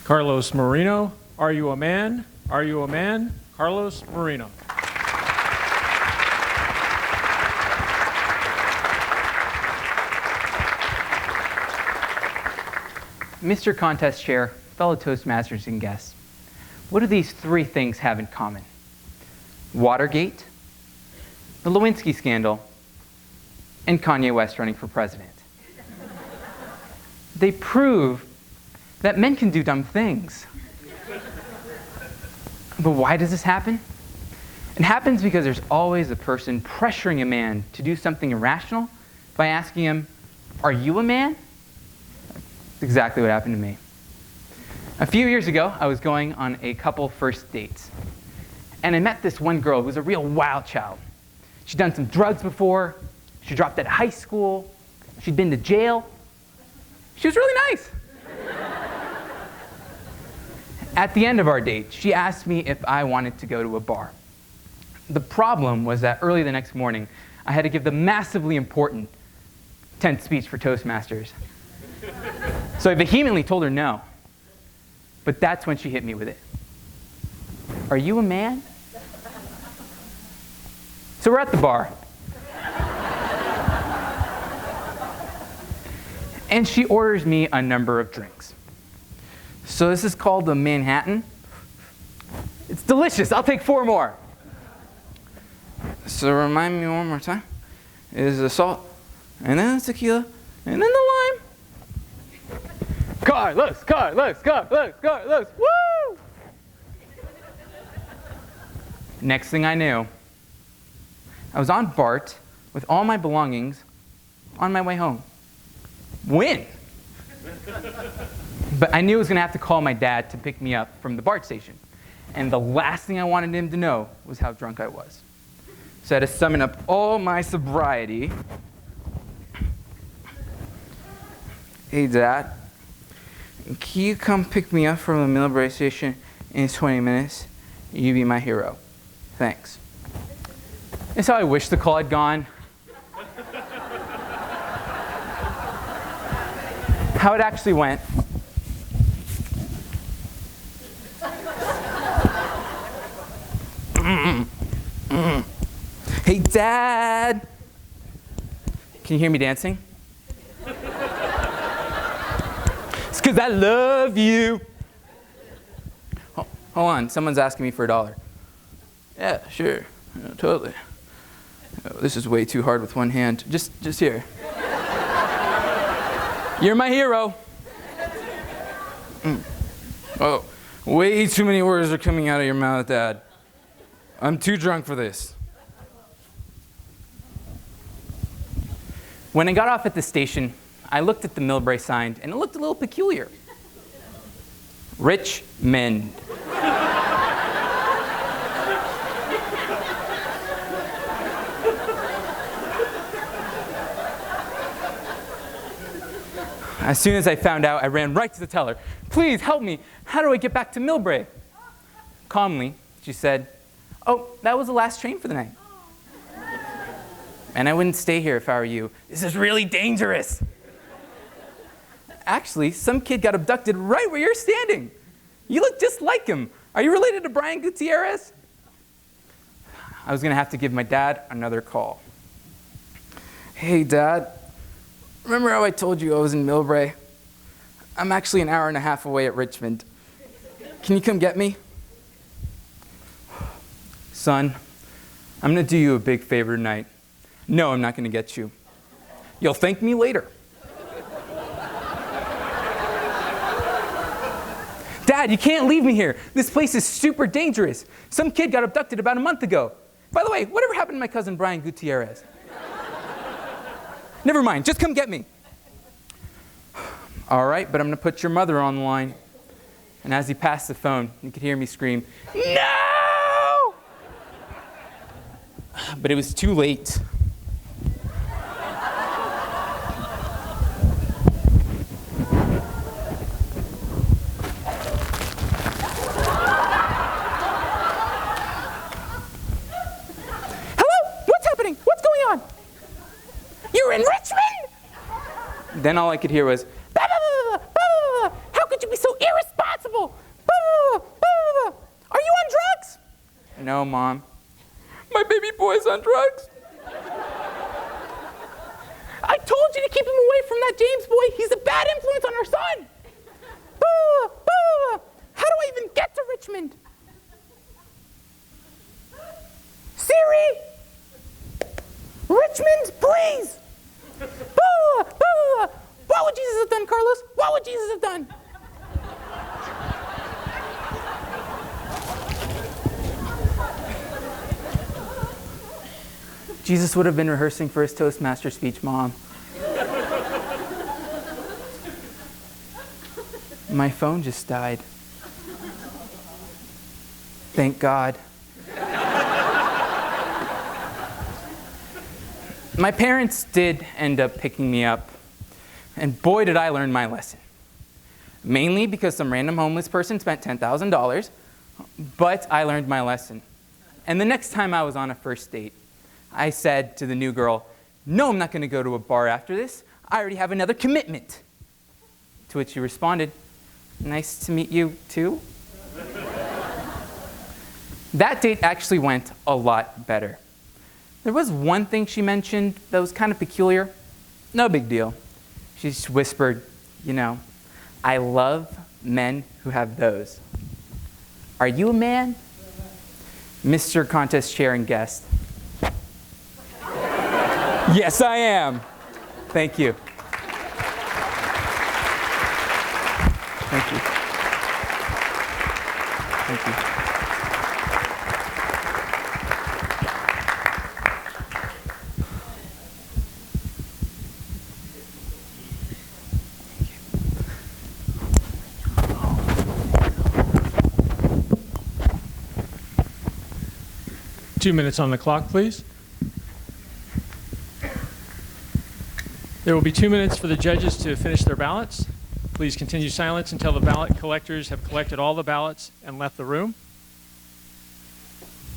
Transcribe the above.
Carlos Moreno, Are You a Man? Are You a Man? Carlos Moreno. Mr. Contest Chair, fellow Toastmasters and guests, what do these three things have in common? Watergate, the Lewinsky scandal, and Kanye West running for president. They prove that men can do dumb things. But why does this happen? It happens because there's always a person pressuring a man to do something irrational by asking him, "Are you a man?" That's exactly what happened to me. A few years ago, I was going on a couple first dates. And I met this one girl who was a real wild child. She'd done some drugs before. She dropped out of high school. She'd been to jail. She was really nice. At the end of our date, she asked me if I wanted to go to a bar. The problem was that early the next morning, I had to give the massively important 10th speech for Toastmasters. So I vehemently told her no. But that's when she hit me with it. "Are you a man?" So we're at the bar. And she orders me a number of drinks. So this is called the Manhattan. It's delicious. I'll take 4 more. So remind me one more time. Is the salt, and then the tequila, and then the lime. Carlos, Carlos, Carlos, Carlos, woo! Next thing I knew, I was on BART with all my belongings on my way home. Win! But I knew I was going to have to call my dad to pick me up from the BART station. And the last thing I wanted him to know was how drunk I was. So I had to summon up all my sobriety. "Hey, Dad, can you come pick me up from the Millbrae station in 20 minutes? You'd be my hero. Thanks." And so I wish the call had gone. How it actually went. "Hey, Dad! Can you hear me dancing?" "It's 'cause I love you." Hold on, someone's asking me for $1. "Yeah, sure, yeah, totally. Oh, this is way too hard with one hand. Just here. You're my hero." "Oh, way too many words are coming out of your mouth, Dad. I'm too drunk for this." When I got off at the station, I looked at the Millbrae sign, and it looked a little peculiar. Richmond. As soon as I found out, I ran right to the teller. "Please help me. How do I get back to Millbrae?" Calmly, she said, "Oh, that was the last train for the night. And I wouldn't stay here if I were you. This is really dangerous." "Actually, some kid got abducted right where you're standing. You look just like him. Are you related to Brian Gutierrez?" I was going to have to give my dad another call. "Hey, Dad. Remember how I told you I was in Millbrae? I'm actually an hour and a half away at Richmond. Can you come get me?" "Son, I'm going to do you a big favor tonight. No, I'm not going to get you. You'll thank me later." "Dad, you can't leave me here. This place is super dangerous. Some kid got abducted about a month ago. By the way, whatever happened to my cousin Brian Gutierrez?" "Never mind, just come get me." "All right, but I'm going to put your mother on the line." And as he passed the phone, you could hear me scream, "No!" But it was too late. "Hello? What's happening? What's going on? You're in Richmond?" Then all I could hear was, "Bah, bah, bah, bah, bah, bah. How could you be so irresponsible? No, Mom. My baby boy's on drugs. I told you to keep him away from that James boy. He's a bad influence on our son. Boo, boo. How do I even get to Richmond? Siri! Richmond, please! Boo, boo. What would Jesus have done, Carlos? What would Jesus have done? Jesus would have been rehearsing for his Toastmaster speech, Mom. My phone just died. Thank God. My parents did end up picking me up, and boy did I learn my lesson. Mainly because some random homeless person spent $10,000, but I learned my lesson. And the next time I was on a first date, I said to the new girl, "No, I'm not going to go to a bar after this. I already have another commitment." To which she responded, "Nice to meet you, too." That date actually went a lot better. There was one thing she mentioned that was kind of peculiar. No big deal. She just whispered, "I love men who have those. Are you a man?" Mr. Contest Chair and Guest. Yes, I am. Thank you. Thank you. Thank you. 2 minutes on the clock, please. There will be 2 minutes for the judges to finish their ballots. Please continue silence until the ballot collectors have collected all the ballots and left the room.